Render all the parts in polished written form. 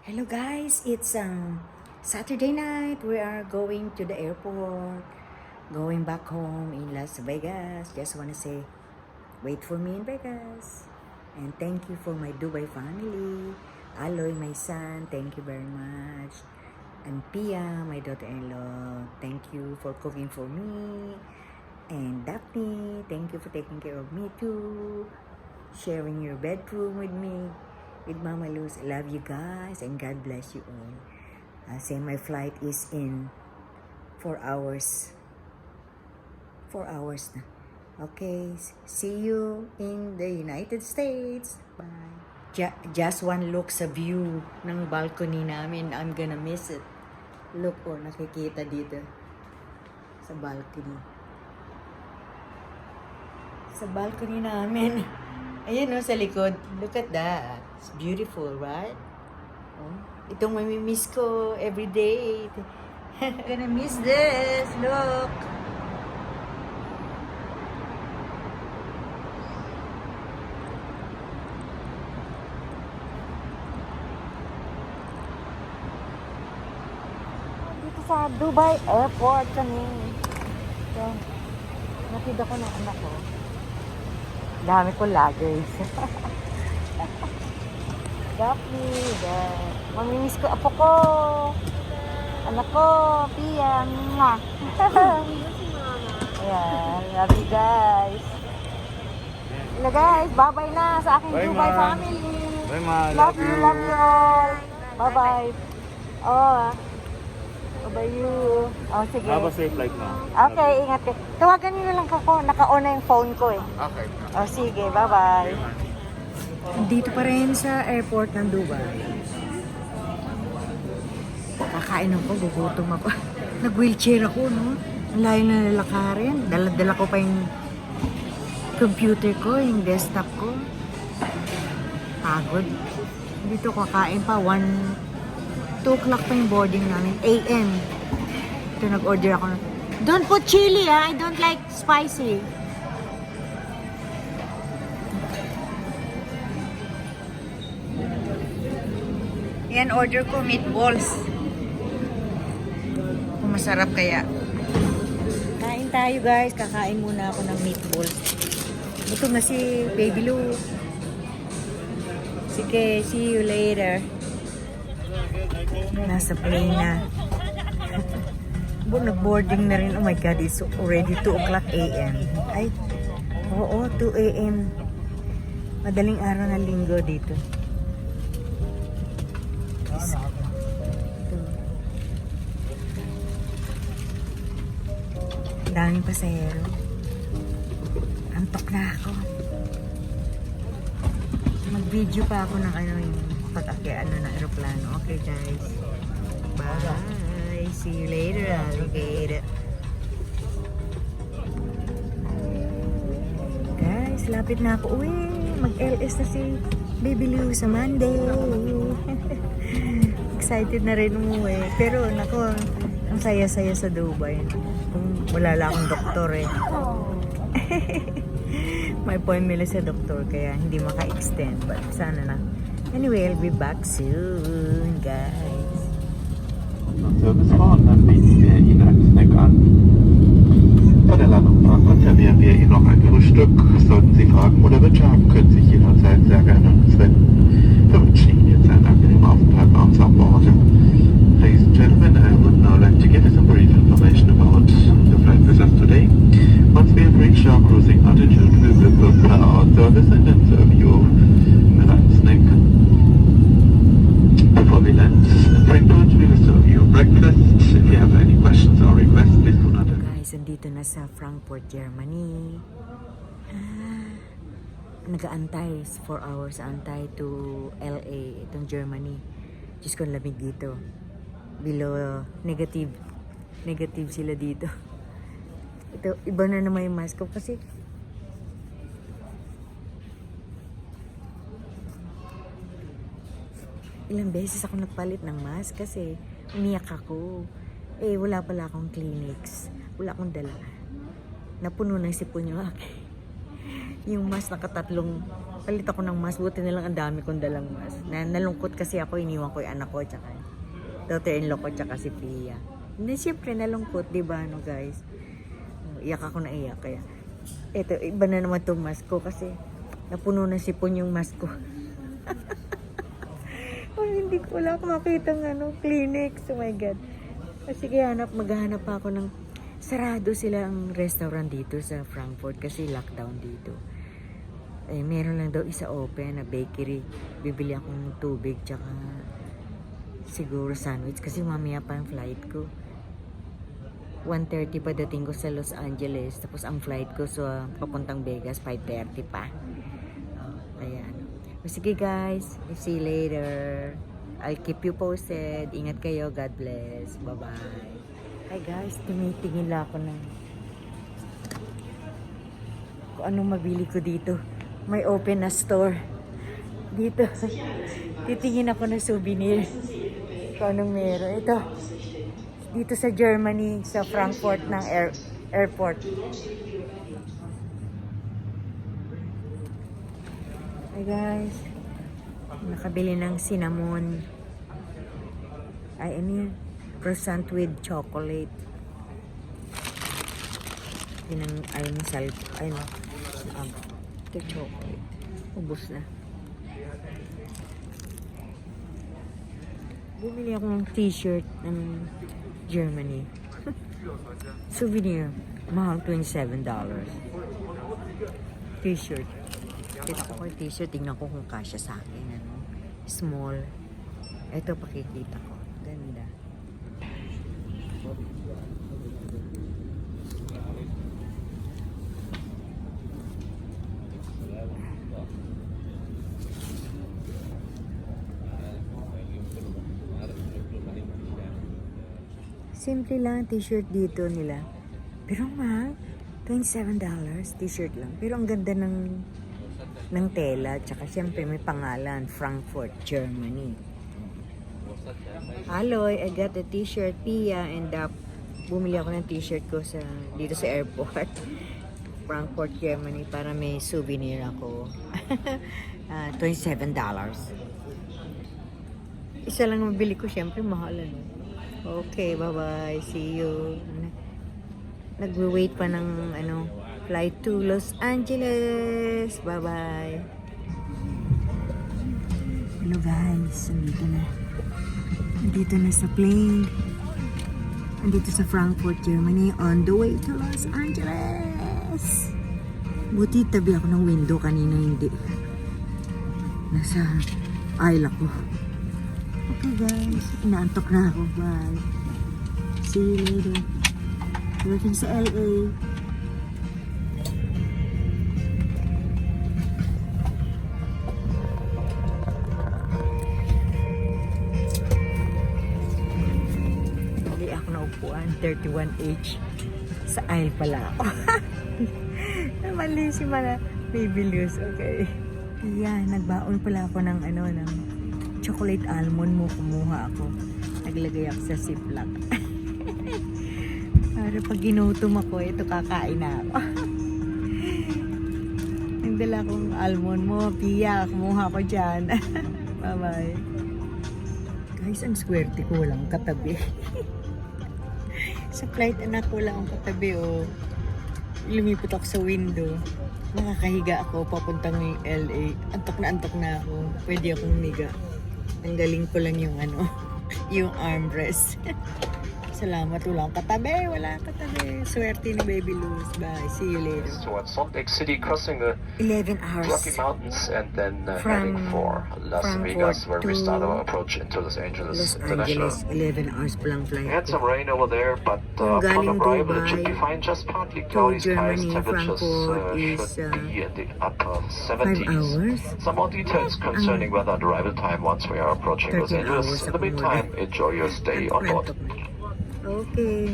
Hello guys, it's Saturday night. We are going to the airport, going back home in Las Vegas. Just wanna say, wait for me in Vegas. And thank you for my Dubai family. Aloy, my son, thank you very much. And Pia, my daughter-in-law, thank you for cooking for me. And Daphne, thank you for taking care of me too. Sharing your bedroom with me. With Mama Luz. I love you guys and God bless you all. Say my flight is in 4 hours. 4 hours na. Okay, see you in the United States. Bye. Just one look sa view ng balcony namin. I'm gonna miss it. Look nakikita dito sa balcony. Sa balcony namin. Ayan sa likod. Look at that. It's beautiful, right? Oh, itong mamimiss ko every day. I'm gonna miss this. Look. Dito sa Dubai Airport kami. So, nakita ko ng anak ko. Dami ko luggage. Daphne, mamimiss ko apo ko. Anak ko, Pia. Ayan, love you guys. Hello guys, bye-bye na sa aking Dubai family. Bye ma, Love you all. Bye-bye. Oh, bye you. Oh, sige. Have a safe flight ma. Okay, ingat kayo. Tawagan niyo na lang ako. Naka-on na yung phone ko eh. Okay. Oh, sige. Bye-bye. Dito pa rin sa airport ng Dubai. Kakain ako. Gugutom ako. Nag-wheelchair ako, no? Ang layo na lalakarin. Dala-dala ko pa yung computer ko, yung desktop ko. Pagod. Dito kakain pa. 2 o'clock pa yung boarding namin. AM. Ito nag-order ako. Don't put chili, ha? I don't like spicy. Yan, order ko meatballs. Kung masarap kaya. Kain tayo guys. Kakain muna ako ng meatballs. Gutom na si Baby Lou. Sige, see you later. Nasa plane na. Nag-boarding na rin. Oh my God, it's already 2 o'clock a.m. Ay, oo, 2 a.m. Madaling araw ng linggo dito. Daming pasahero. Antok na ako. Mag-video pa ako ng yung pag-akyano ng aeroplano. Okay guys. Bye. See you later, alligator. Guys, lapit na ako. Uwi, mag-LS na si Baby Lou sa Monday. Excited na rin umuwi. Pero nako, ang saya-saya sa Dubai. Kung wala lang akong doktor eh. May appointment sa doktor kaya hindi maka-extend. But sana na. Anyway, I'll be back soon, guys. Servicefahren, dann bieten wir Ihnen einen Snack an. Bei der Landung in Frankfurt servieren wir Ihnen noch ein Frühstück. Sollten Sie Fragen oder Wünsche haben, können Sie sich jederzeit sehr gerne an uns wenden. Wir wünschen Ihnen jetzt einen angenehmen Aufenthalt bei uns an Bord. Ladies and gentlemen, I would now like to give you some brief information about the flight with us today. Once we have reached our cruising altitude, we will prepare our service and then serve you with a snack. Before we land in Frankfurt, we will serve you breakfast. If you have any questions or requests, please do not hesitate. Guys, andito na sa Frankfurt, Germany. Nag-aantay 4 hours antay to LA, itong Germany. Diyos ko, lamig dito. Below negative. Negative sila dito. Ito, iba na naman yung mask ko kasi ilang beses ako nagpalit ng mask kasi umiyak ako. Eh, wala pala akong clinics. Wala akong dala. Napuno ng sipon yung akin. Yung mask, nakatatlong, palit ako ng mask. Buti na lang ang dami kong dalang mask. Nalungkot kasi ako, iniwan ko yung anak ko, tsaka daughter-in-law ko, tsaka si Pia. Hindi, siyempre, nalungkot, di ba, no, guys? Iyak ako na iyak, kaya. Eto, iba na naman itong mask ko kasi napuno na sipon yung mask ko. Hindi ko wala akong makita ng Kleenex. Oh my God. Sige, maghahanap pa ako ng sarado sila ang restaurant dito sa Frankfurt kasi lockdown dito. Eh, meron lang daw isa open na bakery. Bibili akong tubig tsaka siguro sandwich kasi mamaya pa ang flight ko. 1:30 pa dating ko sa Los Angeles. Tapos ang flight ko sa papuntang Vegas, 5:30 pa. Ayan. Sige guys, see you later. I'll keep you posted. Ingat kayo. God bless. Bye-bye. Hi guys, tumitingin lang ako ng kung anong mabili ko dito. May open na store. Dito. Titingin ako ng souvenir. Kung anong meron. Ito. Dito sa Germany, sa Frankfurt ng airport. Hi guys. Nakabili ng cinnamon. Ay, ano yun? Croissant with chocolate. Yun ang, ito chocolate. Ubus na. Bumili ako ng t-shirt ng Germany. Souvenir. Mahal, $27. T-shirt. Kita ko yung t-shirt. Tingnan ko kung kasya sa akin. Ano? Small. Ito pakikita ko. Ganda. Simple lang t-shirt dito nila. Pero mahal. $27 t-shirt lang. Pero ang ganda ng tela. Tsaka siyempre may pangalan. Frankfurt, Germany. Aloy, I got a t-shirt. Pia and bumili ako ng t-shirt ko dito sa airport. Frankfurt, Germany. Para may souvenir ako. $27. Isa lang mabili ko. Siyempre mahal. Okay, bye-bye. See you. Nagwe-wait pa ng flight to Los Angeles. Bye-bye. Hello guys. Nandito na sa plane. Nandito sa Frankfurt, Germany. On the way to Los Angeles. Buti tabi ako ng window kanina. Hindi. Nasa aisle ako. Okay guys, inaantok na ako. Bye. See you later. Working sa LA. Hindi ako naupuan. 31H. Sa aisle pala ako. Mali si Baby Luz. Okay. Yan, nagbaon pala ako ng chocolate almond mo. Kumuha ako. Naglagay ako sa Ziploc. Para pag ginutom ako, ito kakain na ako. Nagdala kong almond mo. Pia, kumuha ko dyan. Bye-bye. Guys, ang swerte ko. Walang katabi. Sa flight, anak ko lang ang katabi. Lumipot ako sa window. Nakakahiga ako. Papuntang LA. Antok na ako. Pwede akong niga. Tanggalin ko lang yung yung armrest. Salamat, wala katabi. Swerte ni Baby Luz. Bye, see you later. Towards Salt Lake City, crossing the 11 hours. Rocky Mountains, and then heading for Las Vegas, where we start our approach into Los Angeles International. 11 hours pa lang flight. We had some rain over there, but Galing upon arrival it should Dubai be fine. Just partly cloudy skies. Germany, Temperatures Frankfurt is, should be in the upper 5 70s. hours. Some more details concerning weather and arrival time once we are approaching Los 13 hours Angeles. In the ako meantime, enjoy your stay on board. Okay,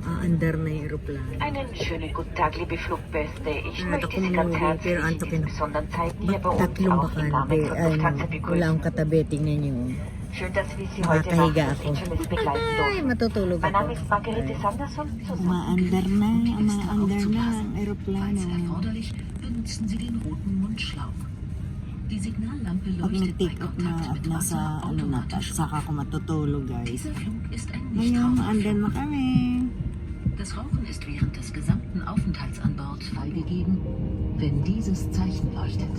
aandar na yung aeroplano. Einen schönen guten Tag, liebe Fluggäste. Ich Nada möchte ko Sie ganz muna, herzlich pero in antokin diesen besonderen Zeiten hier bei uns tatlong auch im Namen bakante. von Lufthansa Wala akong begrüßen. katabi. Tingnan nyo. Schön, dass wir Sie heute Nacht Makahiga ins ako. Internet begleiten Ay, durften. matutulog Mein Name ako. ist Margarete Sanderson. Zusammen. Umaandar na, umaandar na ang aeroplano. Erforderlich, benutzen Sie den roten Mundschlauch. Die Signallampe Pag leuchtet bei nag-take off na Kontakt at mit nasa Wasser ano na, automatisch. saka ako matutulog guys. Dieser Flug ist ein Ngayon, andar Nichtraucherflug. na kami. Das Rauchen ist während des gesamten Aufenthalts an Bord freigegeben, wenn dieses Zeichen leuchtet.